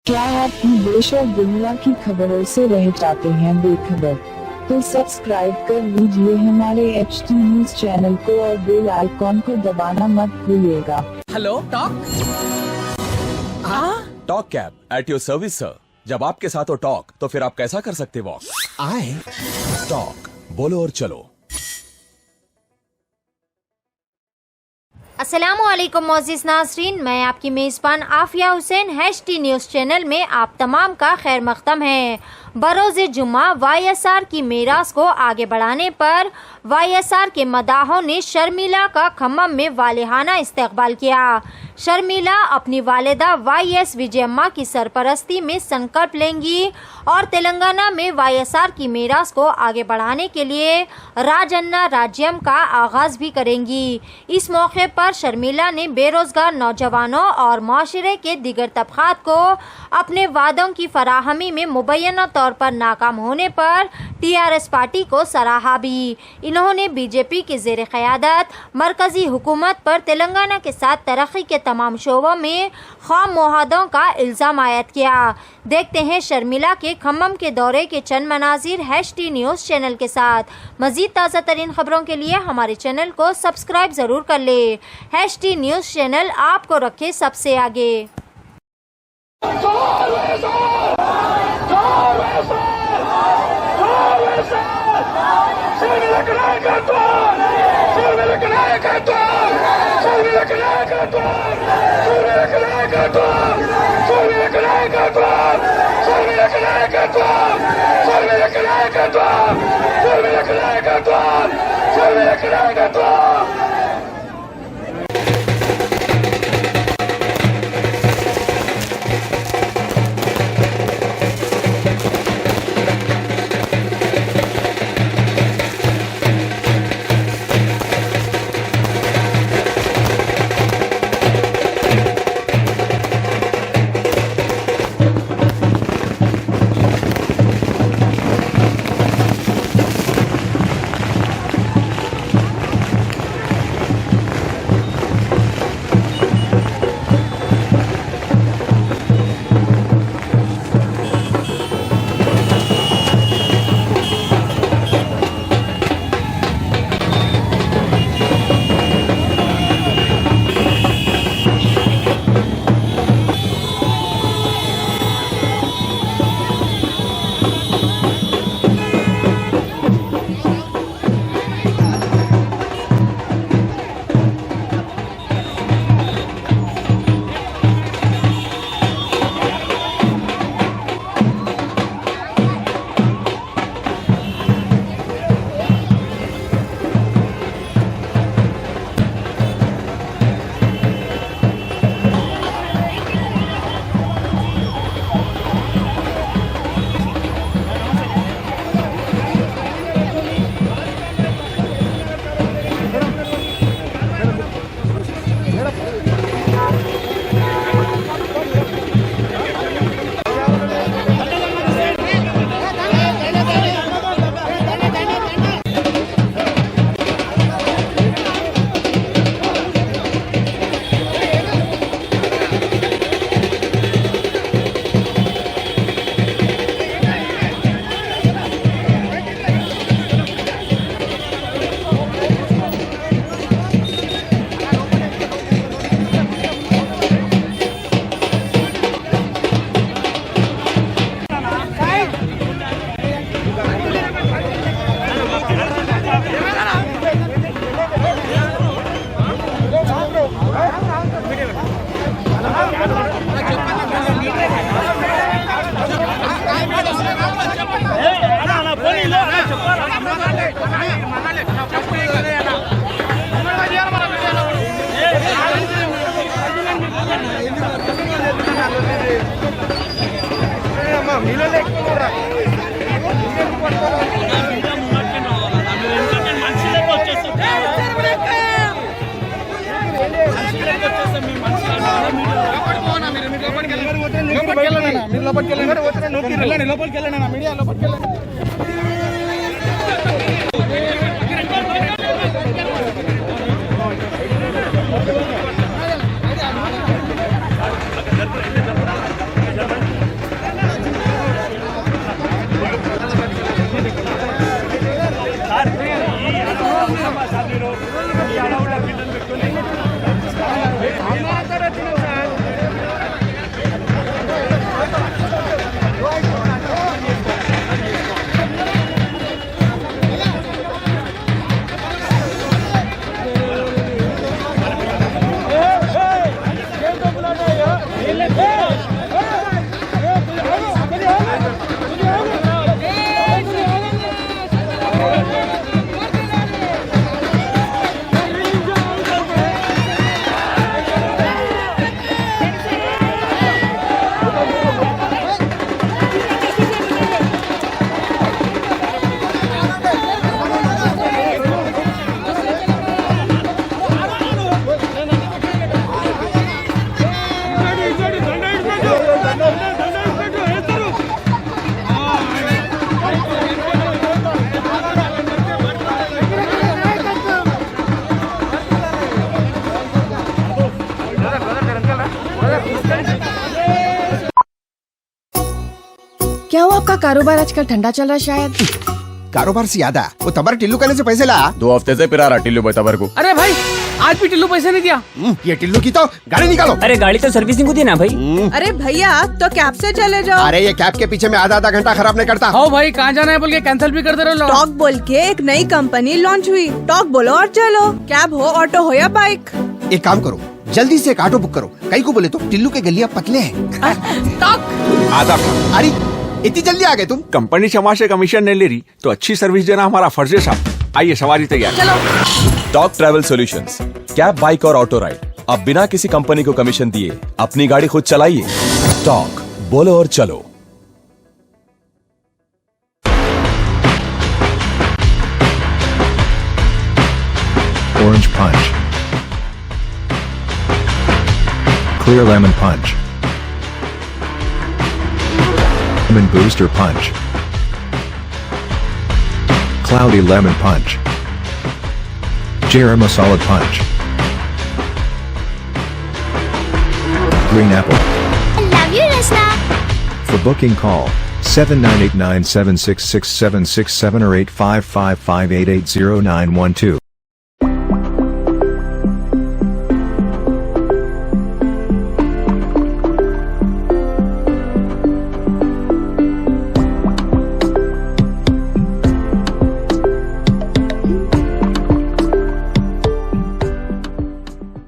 क्या आप देश और दुनिया की खबरों से रह जाते हैं बेखबर? तो सब्सक्राइब कर लीजिए हमारे HT न्यूज चैनल को और बेल आइकॉन को दबाना मत भूलिएगा। Hello talk. Talk cab at your service sir. जब आपके साथ हो टॉक तो फिर आप कैसा कर सकते वॉक? आए टॉक बोलो और चलो। अस्सलामुअलैकुम मोअज़्ज़िज़ नाज़रीन, मैं आपकी मेज़बान Afiya Hussain HT news channel में आप तमाम का खैर मक़दम है। बरोज़े जुम्मा YSR की मीरास को आगे बढ़ाने पर YSR के मदाहों ने शर्मिला का खम्मम में वालिहाना इस्तकबाल किया। शर्मिला अपनी वालिदा YS विजयम्मा की सरपरस्ती में संकल्प लेंगी और तेलंगाना में YSR की मीरास को आगे बढ़ाने के लिए राजन्ना राज्यम का आगाज भी करेंगी। इस मौके पर शर्मिला ने बेरोजगार नौजवानों और माशरे के दीगर तबकात को अपने वादों की फराहमी में मुबैना तौर पर नाकाम होने पर TRS पार्टी को सराहा भी। इन्होंने बीजेपी की ज़ेर क़यादत मरकजी हुकूमत पर तेलंगाना के साथ तरक्की के तमाम शोबों में खाम मुआहदों का इल्ज़ाम आयद किया। देखते हैं शर्मिला के खम्मम के दौरे के चंद मनाजिर HT न्यूज़ चैनल के साथ। मज़ीद ताज़ा तरीन खबरों के लिए हमारे चैनल को सब्सक्राइब ज़रूर कर ले। HT न्यूज़ चैनल आपको रखे सबसे आगे। లోపలికి వెళ్ళండి మీడియా లోపలికి వెళ్ళండి. क्या हुआ, आपका कारोबार आजकल ठंडा चल रहा है शायद? कारोबार से याद आया, वो तबर टिल्लू कहने से पैसे ला। 2 हफ्ते से पिरा रहा टिल्लू बेतबर को। अरे भाई आज भी टिल्लू पैसे नहीं दिया। ये टिल्लू की तो गाड़ी निकालो। अरे गाड़ी तो सर्विसिंग होती है ना भाई। अरे भैया तो कैब से चले जाओ। अरे ये कैब के पीछे में आधा घंटा खराब नहीं करता। हाँ भाई कहाँ जाना है बोल के कैंसिल भी कर दे रहे हो। टॉक बोल के एक नई कंपनी लॉन्च हुई। टॉक बोलो और चलो, कैब हो, ऑटो हो या बाइक। एक काम करो, जल्दी से एक ऑटो बुक करो। कई को बोले तो टिल्लू के गलिया पतले हैं। आधा अरे इतनी जल्दी आ गए तुम? कंपनी क्षमा से कमीशन नहीं ले रही तो अच्छी सर्विस देना हमारा फर्ज है साहब। आइए सवारी तैयार। Talk travel solutions, cab, bike और ऑटो राइड। अब बिना किसी कंपनी को कमीशन दिए अपनी गाड़ी खुद चलाइए। टॉक, बोलो और चलो। Orange Punch, Clear Lemon Punch, Lemon Booster Punch, Cloudy Lemon Punch, Jera Masala Punch, Green Apple. love you, Rasna. For booking call 7989766767 or 8555880912.